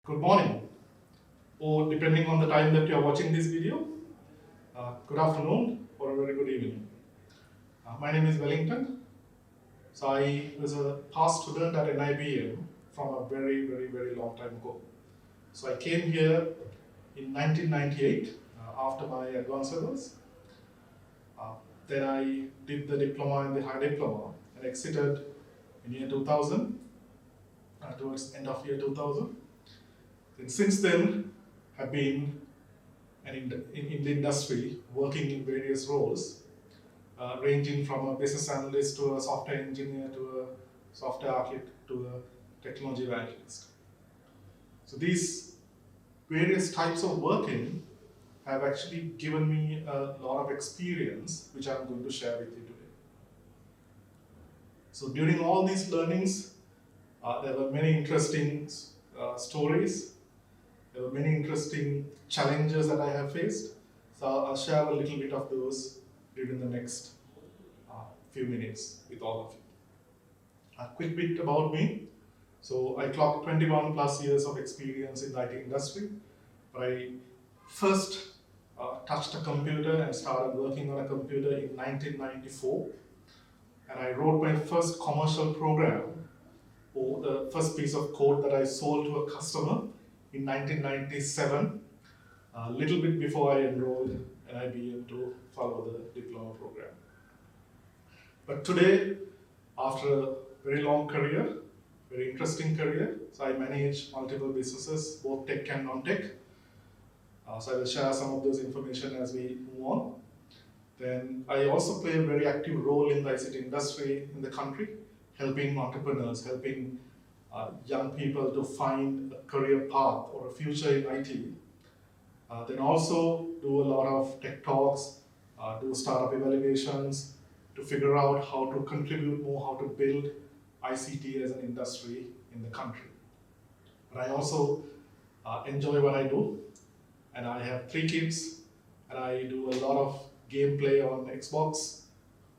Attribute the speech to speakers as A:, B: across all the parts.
A: Good morning, or depending on the time that you are watching this video, good afternoon or a very good evening. My name is Wellington. So I was a past student at NIBM from a very long time ago. So I came here in 1998 after my advanced levels. Then I did the diploma and the high diploma and exited in year 2000, towards end of year 2000. And since then, have been in the industry, working in various roles, ranging from a business analyst to a software engineer to a software architect to a technology evangelist. So these various types of working have actually given me a lot of experience, which I'm going to share with you today. So during all these learnings, there were many interesting stories. There were many interesting challenges that I have faced. So I'll share a little bit of those during the next few minutes with all of you. A quick bit about me. So I clocked 21 plus years of experience in the IT industry. But I first touched a computer and started working on a computer in 1994. And I wrote my first commercial program, or the first piece of code that I sold to a customer in 1997, a little bit before I enrolled in IBM to follow the diploma program. But today, after a very long career, very interesting career, so I manage multiple businesses, both tech and non-tech. So I will share some of those information as we move on. Then I also play a very active role in the ICT industry in the country, helping entrepreneurs, helping young people to find a career path or a future in IT. Then also do a lot of tech talks, do startup evaluations to figure out how to contribute more, how to build ICT as an industry in the country. But I also enjoy what I do, and I have 3 kids, and I do a lot of gameplay on Xbox,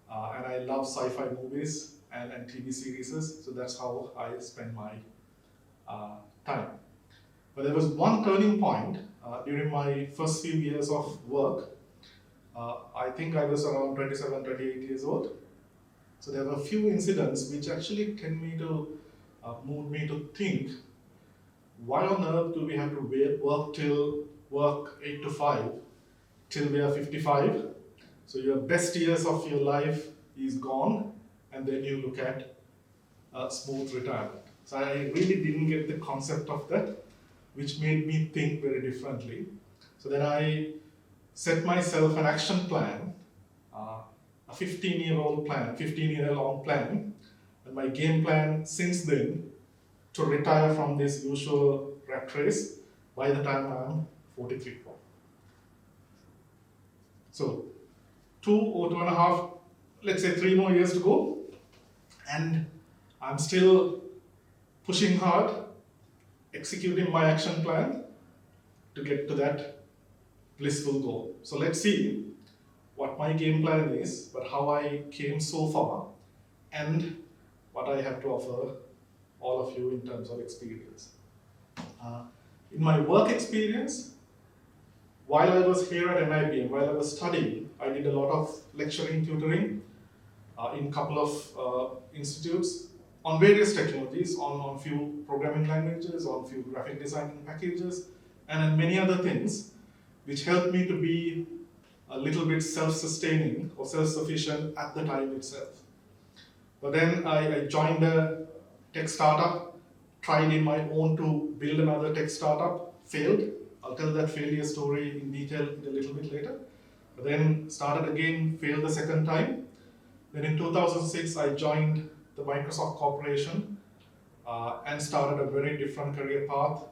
A: and I love sci-fi movies and TV series, so that's how I spend my time. But there was one turning point during my first few years of work. I think I was around 27, 28 years old. So there were a few incidents which actually tend me to move me to think, why on earth do we have to work 8 to 5 till we are 55? So your best years of your life is gone, and then you look at a smooth retirement. So I really didn't get the concept of that, which made me think very differently. So then I set myself an action plan, a 15-year-long plan, and my game plan since then to retire from this usual rat race by the time I'm 43. So 2 or 2.5, let's say 3 more years to go, and I'm still pushing hard, executing my action plan to get to that blissful goal. So let's see what my game plan is, but how I came so far, and what I have to offer all of you in terms of experience. In my work experience, while I was here at NIBM, while I was studying, I did a lot of lecturing, tutoring in a couple of institutes on various technologies, on few programming languages, on few graphic designing packages, and many other things, which helped me to be a little bit self-sustaining or self-sufficient at the time itself. But then I joined a tech startup, tried in my own to build another tech startup, failed. I'll tell that failure story in detail a little bit later. But then started again, failed the second time. Then in 2006, I joined the Microsoft Corporation and started a very different career path.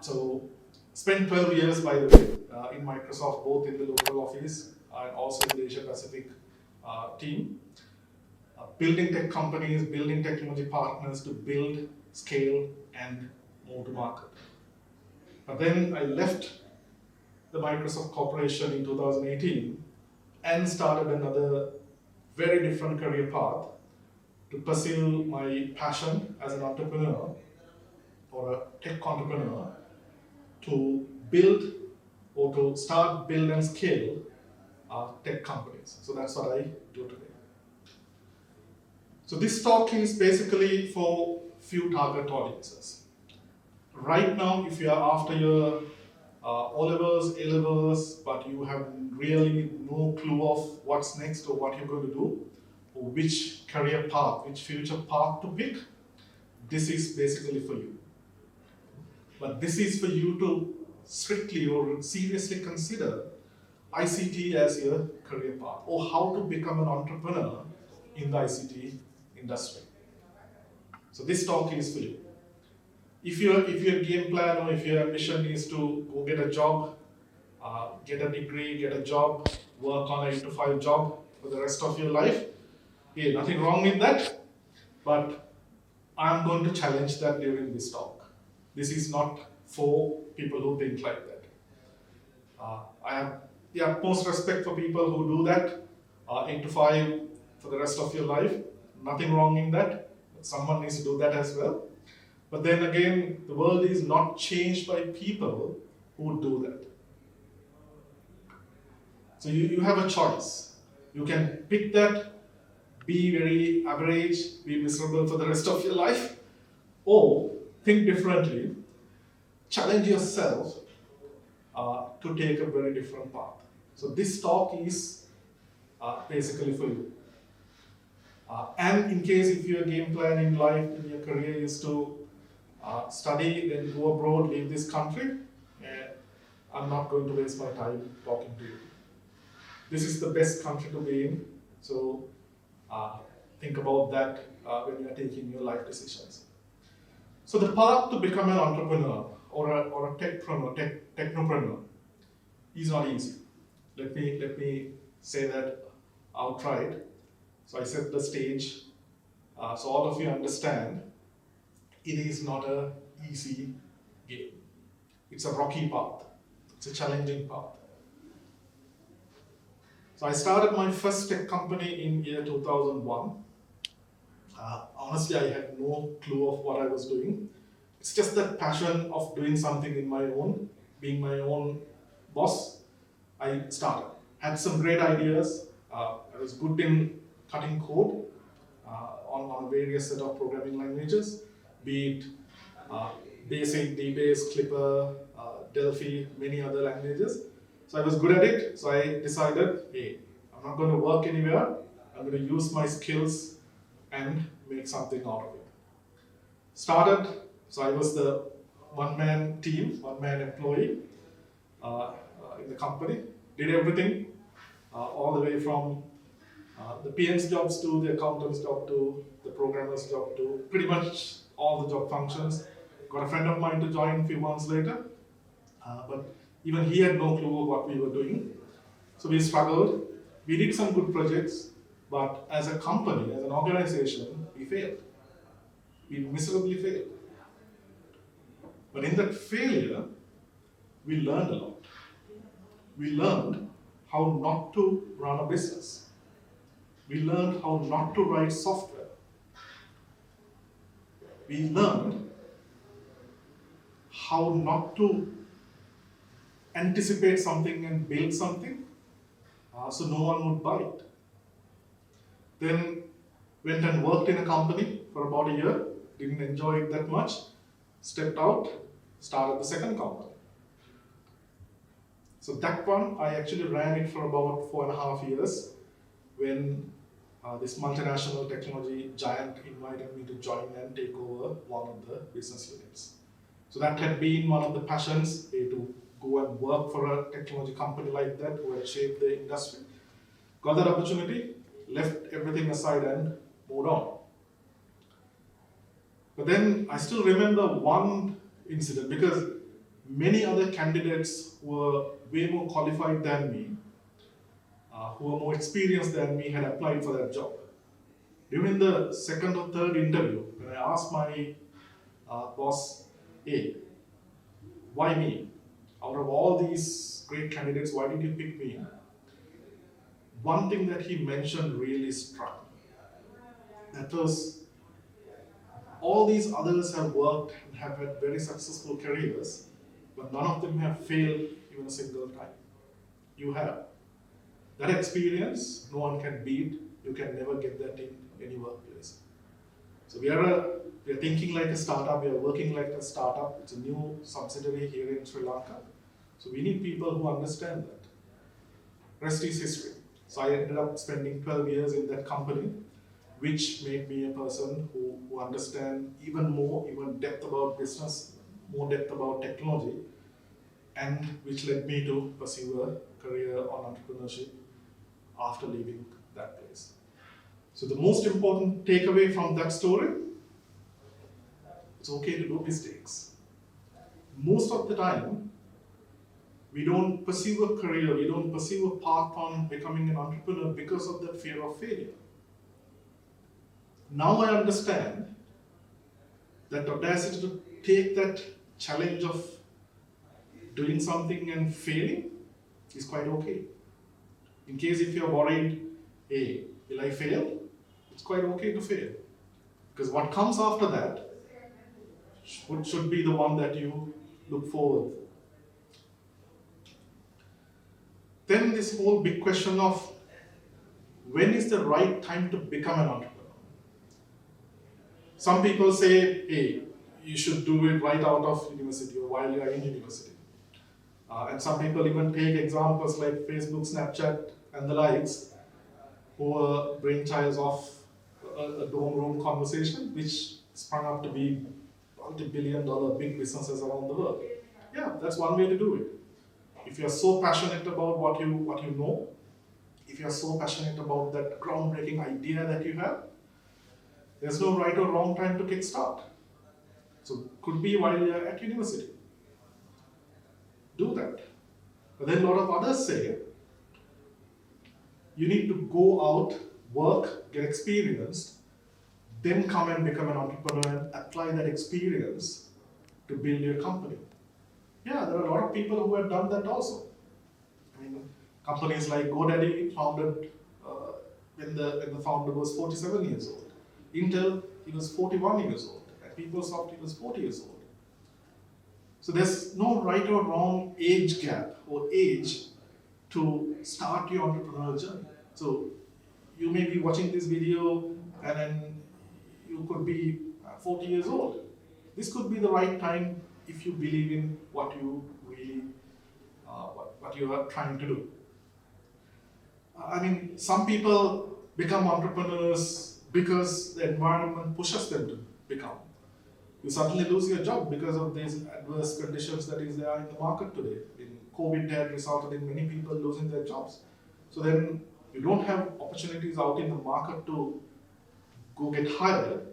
A: So spent 12 years, by the way, in Microsoft, both in the local office and also in the Asia Pacific team. Building tech companies, building technology partners to build, scale, and move to market. But then I left the Microsoft Corporation in 2018 and started another very different career path to pursue my passion as an entrepreneur or a tech entrepreneur to build or to start, build, and scale tech companies. So that's what I do today. So this talk is basically for few target audiences. Right now, if you are after your O-levels, A-levels, but you have really no clue of what's next or what you're going to do, or which career path, which future path to pick, this is basically for you. But this is for you to strictly or seriously consider ICT as your career path, or how to become an entrepreneur in the ICT industry. So this talk is for you. If your game plan or if your ambition is to go get a job, get a degree, get a job, work on a 8 to 5 job for the rest of your life, hey, nothing wrong with that. But I'm going to challenge that during this talk. This is not for people who think like that. I have the utmost respect for people who do that, 8 to 5 for the rest of your life. Nothing wrong in that. Someone needs to do that as well. But then again, the world is not changed by people who do that. So you have a choice. You can pick that, be very average, be miserable for the rest of your life, or think differently, challenge yourself to take a very different path. So this talk is basically for you. And in case if your game plan in life, in your career is to study, then go abroad, leave this country, I'm not going to waste my time talking to you. This is the best country to be in, so think about that when you are taking your life decisions. So the path to become an entrepreneur or a technopreneur is not easy. Let me say that outright. So I set the stage, so all of you understand it is not an easy game. It's a rocky path. It's a challenging path. So I started my first tech company in year 2001. Honestly, I had no clue of what I was doing. It's just that passion of doing something in my own, being my own boss. I started. Had some great ideas. I was good in cutting code on various set of programming languages, be it Basic, DBase, Clipper, Delphi, many other languages. So I was good at it. So I decided, hey, I'm not going to work anywhere. I'm going to use my skills and make something out of it. Started, so I was the one-man team, one-man employee in the company. Did everything, all the way from the PM's jobs to the accountant's job to the programmer's job to pretty much all the job functions. Got a friend of mine to join a few months later, but even he had no clue of what we were doing. So we struggled. We did some good projects, but as a company, as an organization, we failed. We miserably failed. But in that failure, we learned a lot. We learned how not to run a business. We learned how not to write software. We learned how not to anticipate something and build something so no one would buy it. Then went and worked in a company for about a year, didn't enjoy it that much, stepped out, started the second company. So that one, I actually ran it for about 4.5 years when this multinational technology giant invited me to join and take over one of the business units. So that had been one of the passions, to go and work for a technology company like that who had shaped the industry. Got that opportunity, left everything aside and moved on. But then I still remember one incident because many other candidates were way more qualified than me, who were more experienced than me, had applied for that job. During the second or third interview, when I asked my boss, hey, why me? Out of all these great candidates, why did you pick me? One thing that he mentioned really struck me. That was all these others have worked and have had very successful careers, but none of them have failed even a single time. You have. That experience, no one can beat. You can never get that in any workplace. So we are thinking like a startup, we are working like a startup. It's a new subsidiary here in Sri Lanka. So we need people who understand that. Rest is history. So I ended up spending 12 years in that company, which made me a person who understands even more, even depth about business, more depth about technology, and which led me to pursue a career on entrepreneurship after leaving that place. So the most important takeaway from that story, it's okay to do mistakes. Most of the time, we don't pursue a career, we don't pursue a path on becoming an entrepreneur because of that fear of failure. Now I understand that audacity to take that challenge of doing something and failing is quite okay. In case if you're worried, hey, will I fail? It's quite okay to fail. Because what comes after that should be the one that you look forward for. Then this whole big question of when is the right time to become an entrepreneur? Some people say, hey, you should do it right out of university or while you are in university. And some people even take examples like Facebook, Snapchat, and the likes, who are brainchilds of a dorm room conversation, which sprung up to be multi-billion-dollar big businesses around the world. Yeah, that's one way to do it. If you're so passionate about what you know, if you're so passionate about that groundbreaking idea that you have, there's no right or wrong time to kickstart. So could be while you're at university. Do that. But then a lot of others say, you need to go out, work, get experienced, then come and become an entrepreneur and apply that experience to build your company. Yeah, there are a lot of people who have done that also. I mean, companies like GoDaddy founded when the founder was 47 years old. Intel, he was 41 years old. At PeopleSoft, he was 40 years old. So there's no right or wrong age gap or age to start your entrepreneurial journey. So you may be watching this video and then you could be 40 years old. This could be the right time if you believe in what you really, what you are trying to do. I mean, some people become entrepreneurs because the environment pushes them to become. You suddenly lose your job because of these adverse conditions that is there in the market today. COVID had resulted in many people losing their jobs. So then you don't have opportunities out in the market to go get hired.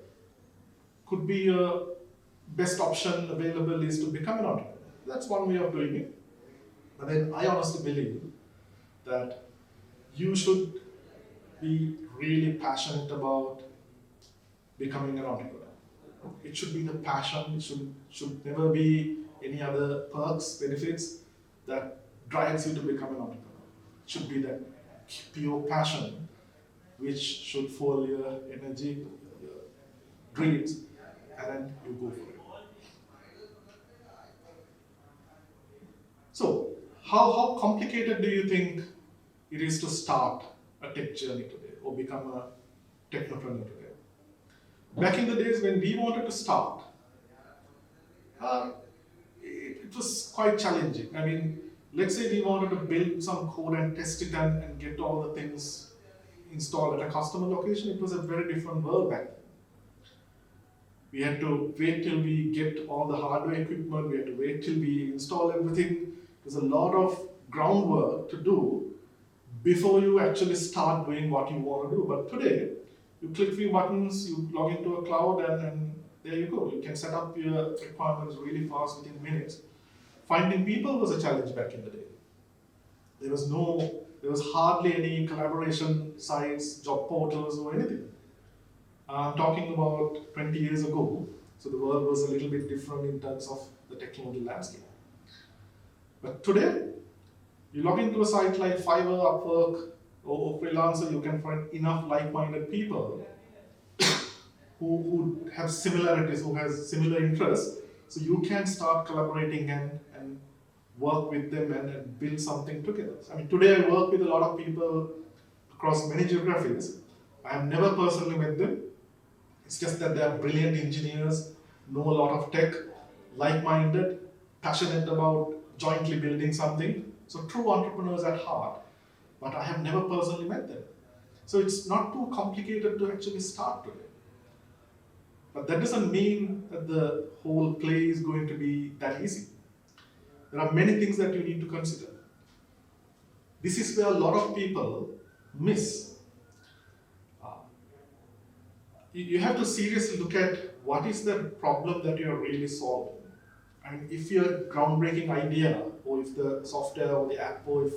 A: Could be a best option available is to become an entrepreneur. That's one way of doing it. But then I honestly believe that you should be really passionate about becoming an entrepreneur. It should be the passion, it should never be any other perks, benefits that drives you to become an entrepreneur. It should be that pure passion which should fuel your energy, your dreams, and then you go for it. So, how complicated do you think it is to start a tech journey today or become a technopreneur today? Back in the days when we wanted to start, it was quite challenging. I mean, let's say we wanted to build some code and test it and get all the things installed at a customer location. It was a very different world back then. We had to wait till we get all the hardware equipment, we had to wait till we install everything. There's a lot of groundwork to do before you actually start doing what you want to do. But today, you click few buttons, you log into a cloud, and there you go. You can set up your requirements really fast within minutes. Finding people was a challenge back in the day. There was hardly any collaboration sites, job portals, or anything. I'm talking about 20 years ago, so the world was a little bit different in terms of the technology landscape. But today, you log into a site like Fiverr, Upwork, or Freelancer, you can find enough like-minded people who have similarities, who has similar interests. So you can start collaborating and work with them and build something together. I mean, today I work with a lot of people across many geographies. I have never personally met them. It's just that they are brilliant engineers, know a lot of tech, like-minded, passionate about jointly building something. So true entrepreneurs at heart, but I have never personally met them. So it's not too complicated to actually start today. But that doesn't mean that the whole play is going to be that easy. There are many things that you need to consider. This is where a lot of people miss. You have to seriously look at what is the problem that you are really solving. I mean, if your groundbreaking idea, or if the software or the app, or if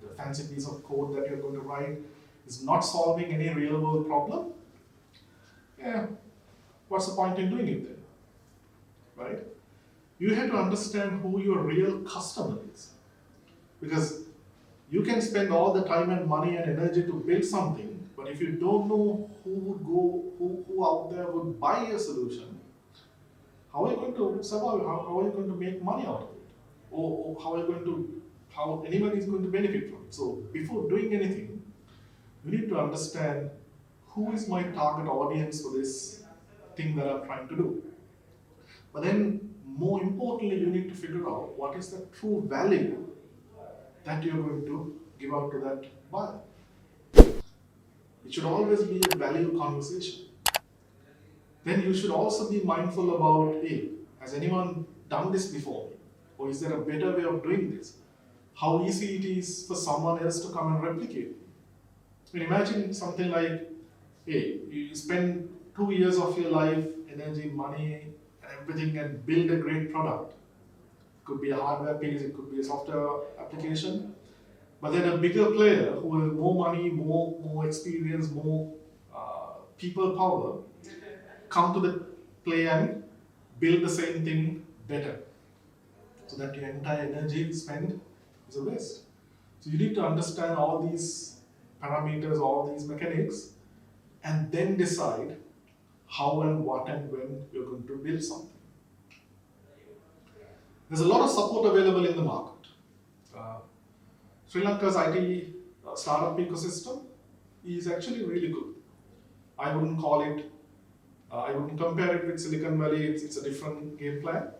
A: the fancy piece of code that you're going to write is not solving any real world problem, yeah, what's the point in doing it then? Right? You have to understand who your real customer is. Because you can spend all the time and money and energy to build something, but if you don't know who out there would buy your solution, how are you going to survive? How are you going to make money out of it? Or how anyone is going to benefit from it? So before doing anything, you need to understand who is my target audience for this thing that I'm trying to do. But then, more importantly, you need to figure out what is the true value that you're going to give out to that buyer. It should always be a value conversation. Then you should also be mindful about, hey, has anyone done this before me? Or is there a better way of doing this? How easy it is for someone else to come and replicate it. I mean, imagine something like, hey, you spend 2 years of your life, energy, money, and everything, and build a great product. It could be a hardware piece, it could be a software application. But then a bigger player who has more money, more experience, more people power, come to the play and build the same thing better. So that your entire energy spent is a waste. So you need to understand all these parameters, all these mechanics, and then decide how and what and when you're going to build something. There's a lot of support available in the market. Sri Lanka's IT startup ecosystem is actually really good. I wouldn't compare it with Silicon Valley, it's a different game plan.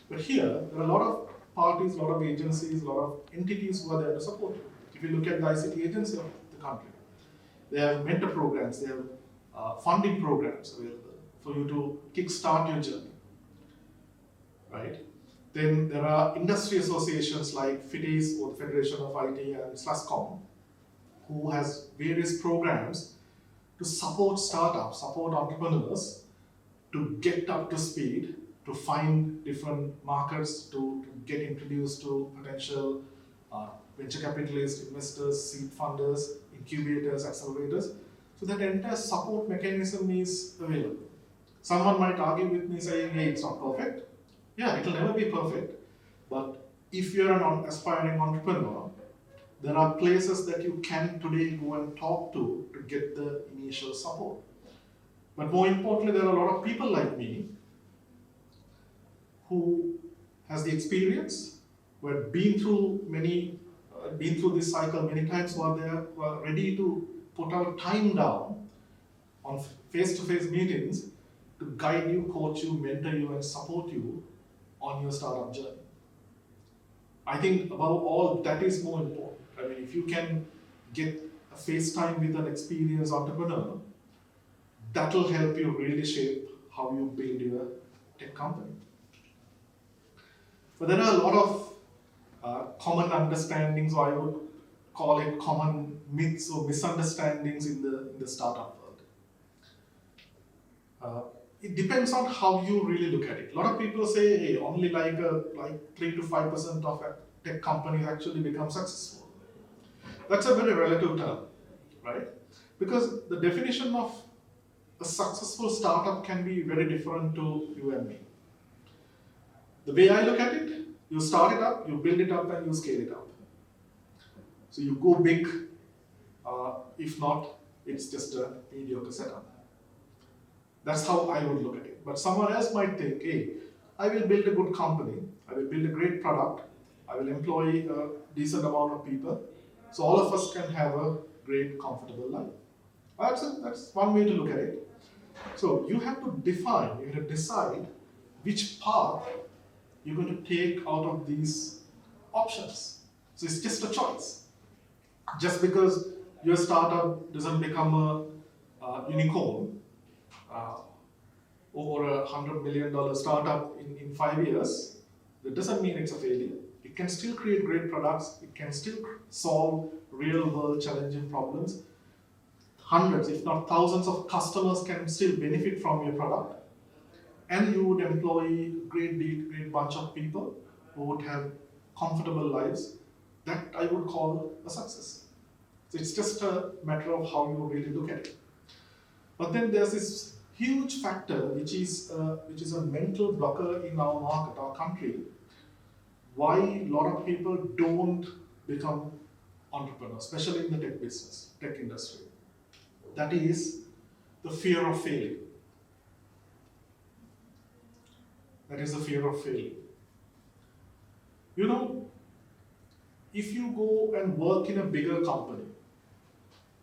A: But here, there are a lot of parties, a lot of agencies, a lot of entities who are there to support you. If you look at the ICT agency of the country, they have mentor programs, they have funding programs available for you to kickstart your journey, right? Then there are industry associations like FITIS, or the Federation of IT, and SLASCOM, who has various programs to support startups, support entrepreneurs to get up to speed, to find different markets, to get introduced to potential venture capitalists, investors, seed funders, incubators, accelerators. So that entire support mechanism is available. Someone might argue with me saying, hey, it's not perfect. Yeah, it will never be perfect. But if you're an aspiring entrepreneur, there are places that you can today go and talk to get the initial support. But more importantly, there are a lot of people like me who has the experience, who have been through this cycle many times, who are ready to put our time down on face-to-face meetings to guide you, coach you, mentor you, and support you on your startup journey. I think above all, that is more important. I mean, if you can get a FaceTime with an experienced entrepreneur, that will help you really shape how you build your tech company. But there are a lot of common understandings, or I would call it common myths or misunderstandings in the startup world. It depends on how you really look at it. A lot of people say, hey, only like 3 to 5% of tech companies actually become successful. That's a very relative term, right? Because the definition of a successful startup can be very different to you and me. The way I look at it, you start it up, you build it up, and you scale it up. So you go big. If not, it's just a mediocre setup. That's how I would look at it. But someone else might think, hey, I will build a good company, I will build a great product, I will employ a decent amount of people, so all of us can have a great, comfortable life. That's one way to look at it. So you have to define, you have to decide which path you're going to take out of these options. So it's just a choice. Just because your startup doesn't become a unicorn uh, or $100 million startup in 5 years, that doesn't mean it's a failure. It can still create great products, it can still solve real world challenging problems. Hundreds, if not thousands of customers can still benefit from your product. And you would employ a great bunch of people who would have comfortable lives. That I would call a success. So it's just a matter of how you really look at it. But then there's this huge factor which is a mental blocker in our market, our country, why a lot of people don't become entrepreneurs, especially in the tech business, tech industry. That is the fear of failing. That is the fear of failing. You know, if you go and work in a bigger company,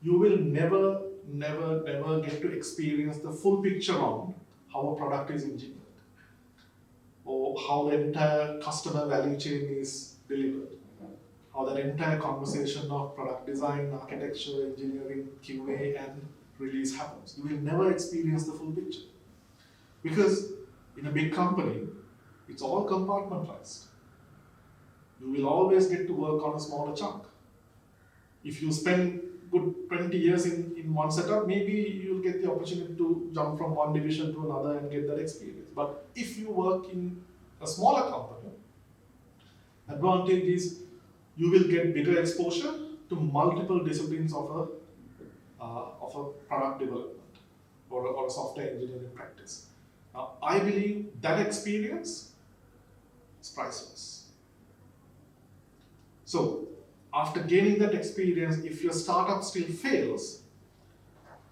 A: you will never get to experience the full picture on how a product is engineered or how the entire customer value chain is delivered, how that entire conversation of product design, architecture, engineering, QA, and release happens. You will never experience the full picture. Because in a big company, it's all compartmentalized. You will always get to work on a smaller chunk. If you spend good 20 years in one setup, maybe you'll get the opportunity to jump from one division to another and get that experience. But if you work in a smaller company, advantage is you will get bigger exposure to multiple disciplines of a product development or a software engineering practice. Now, I believe that experience is priceless. So, after gaining that experience, if your startup still fails,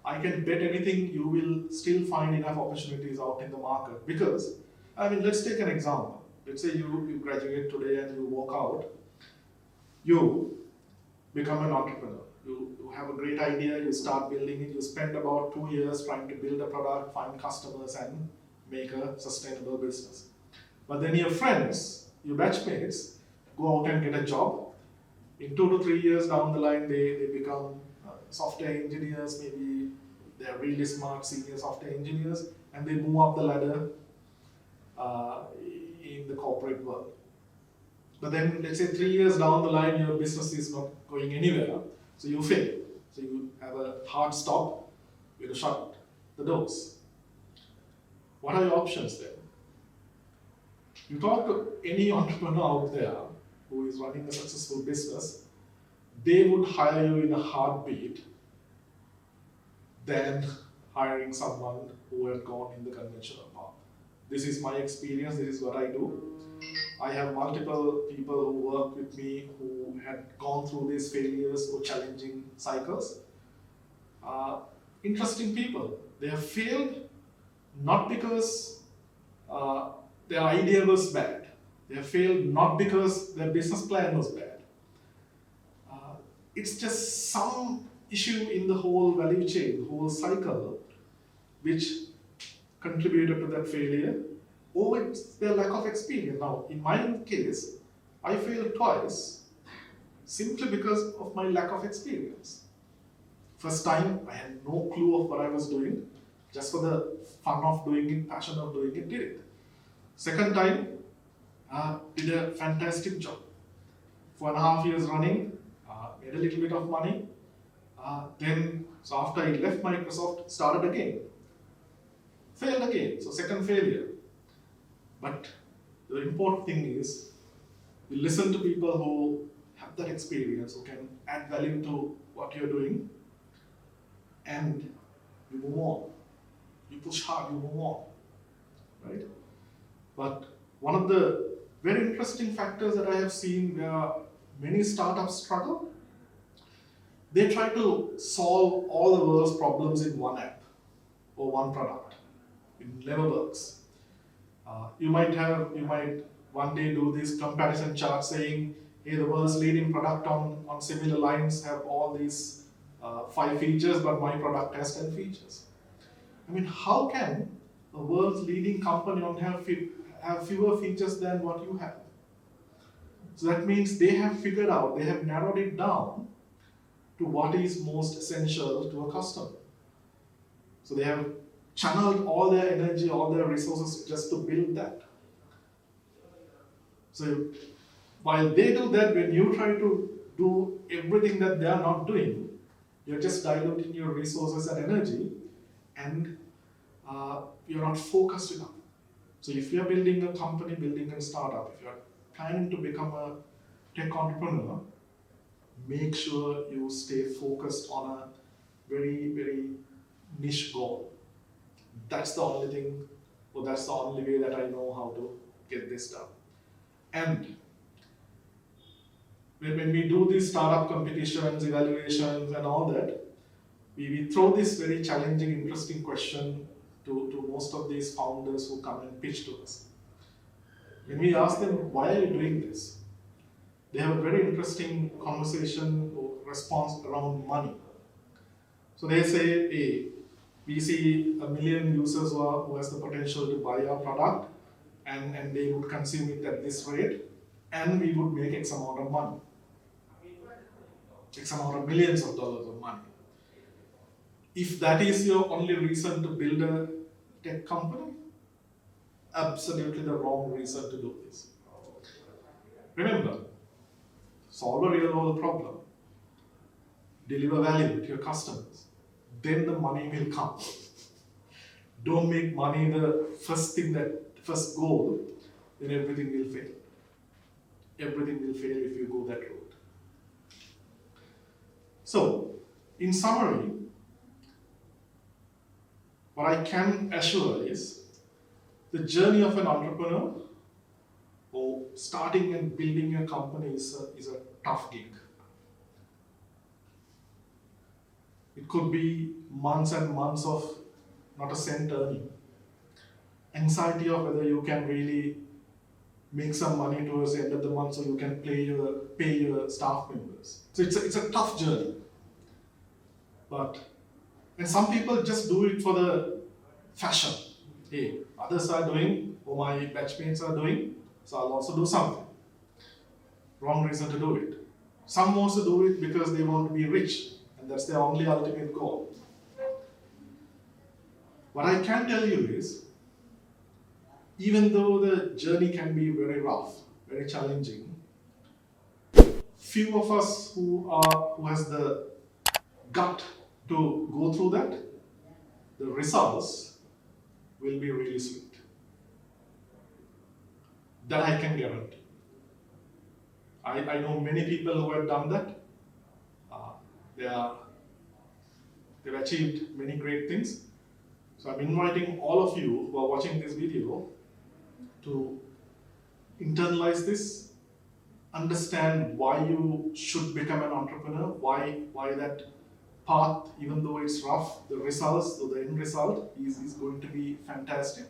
A: I can bet anything you will still find enough opportunities out in the market. Because, let's take an example. Let's say you graduate today and you walk out, you become an entrepreneur. You have a great idea, you start building it, you spend about 2 years trying to build a product, find customers, and make a sustainable business. But then your friends, your batchmates, go out and get a job. In 2 to 3 years down the line, they become software engineers, maybe they're really smart senior software engineers, and they move up the ladder in the corporate world. But then, let's say 3 years down the line, your business is not going anywhere, so you fail. So you have a hard stop, you have to shut the doors. What are your options then? You talk to any entrepreneur out there who is running a successful business, they would hire you in a heartbeat than hiring someone who had gone in the conventional path. This is my experience, this is what I do. I have multiple people who work with me who had gone through these failures or challenging cycles. Interesting people. They have failed not because their idea was bad. They have failed not because their business plan was bad. It's just some issue in the whole value chain, the whole cycle, which contributed to that failure, or it's their lack of experience. Now, in my case, I failed twice simply because of my lack of experience. First time, I had no clue of what I was doing, just for the fun of doing it, passion of doing it, did it. Second time, did a fantastic job. 4.5 years running, made a little bit of money. So after I left Microsoft, started again. Failed again, so second failure. But the important thing is, you listen to people who have that experience, who can add value to what you're doing, and you move on. You push hard, you move on, right? But one of the very interesting factors that I have seen where many startups struggle, they try to solve all the world's problems in one app or one product. It never works. You might one day do this comparison chart saying, hey, the world's leading product on similar lines have all these 5 features, but my product has 10 features. I mean, how can the world's leading company only have fewer features than what you have? So that means they have figured out, they have narrowed it down to what is most essential to a customer. So they have channeled all their energy, all their resources just to build that. So while they do that, when you try to do everything that they are not doing, you're just diluting your resources and energy, and you're not focused enough. So if you're building a company, building a startup, if you're planning to become a tech entrepreneur, make sure you stay focused on a very, very niche goal. That's the only thing, or that's the only way that I know how to get this done. And when we do these startup competitions, evaluations, and all that, we throw this very challenging, interesting question to most of these founders who come and pitch to us. When we ask them, why are you doing this? They have a very interesting conversation or response around money. So they say, hey, we see 1 million users who has the potential to buy our product, and they would consume it at this rate, and we would make X amount of money. X amount of millions of dollars of money. If that is your only reason to build a tech company, absolutely the wrong reason to do this. Remember, solve a real world problem, deliver value to your customers, then the money will come. Don't make money the first goal, then everything will fail. Everything will fail if you go that route. So, in summary, what I can assure is the journey of an entrepreneur or starting and building a company is a tough gig. It could be months and months of not a cent earning. Anxiety of whether you can really make some money towards the end of the month so you can pay your staff members. So it's a tough journey. And some people just do it for the fashion. Hey, others are doing, or my batchmates are doing, so I'll also do something. Wrong reason to do it. Some also do it because they want to be rich, and that's their only ultimate goal. What I can tell you is, even though the journey can be very rough, very challenging, few of us who has the gut to go through that, the results will be really sweet. That I can guarantee. I know many people who have done that. They've achieved many great things. So I'm inviting all of you who are watching this video to internalize this, understand why you should become an entrepreneur, why that path, even though it's rough, the results, or the end result is going to be fantastic.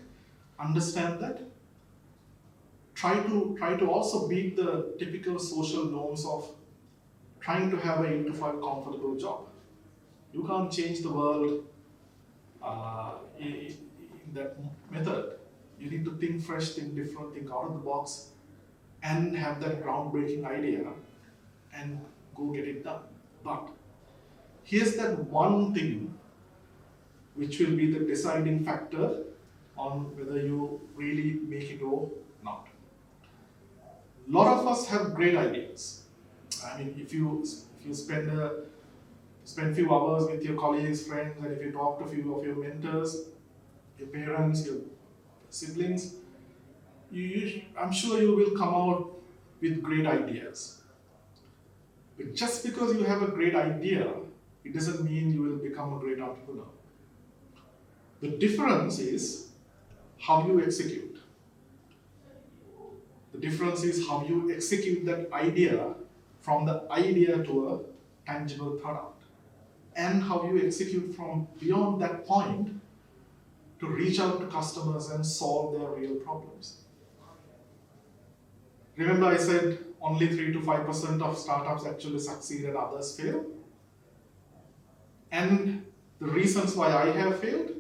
A: Understand that. Try to also beat the typical social norms of trying to have an 8-to-5 comfortable job. You can't change the world in that method. You need to think fresh, think different, think out of the box, and have that groundbreaking idea and go get it done. But here's that one thing which will be the deciding factor on whether you really make it or not. A lot of us have great ideas. I mean, if you spend a few hours with your colleagues, friends, and if you talk to a few of your mentors, your parents, your siblings, I'm sure you will come out with great ideas. But just because you have a great idea, it doesn't mean you will become a great entrepreneur. The difference is how you execute. The difference is how you execute that idea from the idea to a tangible product, and how you execute from beyond that point to reach out to customers and solve their real problems. Remember I said only 3 to 5% of startups actually succeed and others fail? And the reasons why I have failed,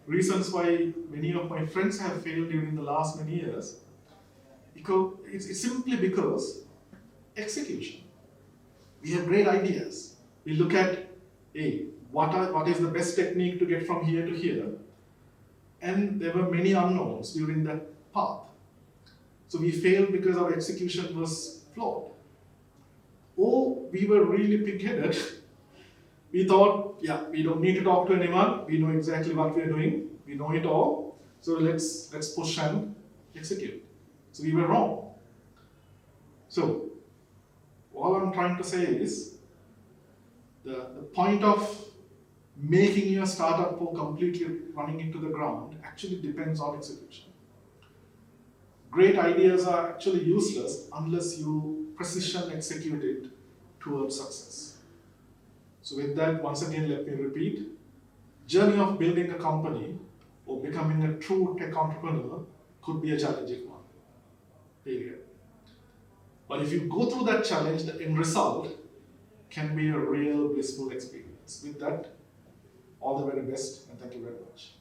A: reasons why many of my friends have failed during the last many years, because it's simply because execution. We have great ideas. We look at, hey, what is the best technique to get from here to here? And there were many unknowns during that path. So we failed because our execution was flawed. Or we were really pig-headed. We thought, yeah, we don't need to talk to anyone. We know exactly what we're doing. We know it all. So let's push and execute. So we were wrong. So all I'm trying to say is the point of making your startup or completely running into the ground actually depends on execution. Great ideas are actually useless unless you precision execute it towards success. So with that, once again, let me repeat, journey of building a company or becoming a true tech entrepreneur could be a challenging one. Period. But if you go through that challenge, the end result can be a real blissful experience. With that, all the very best and thank you very much.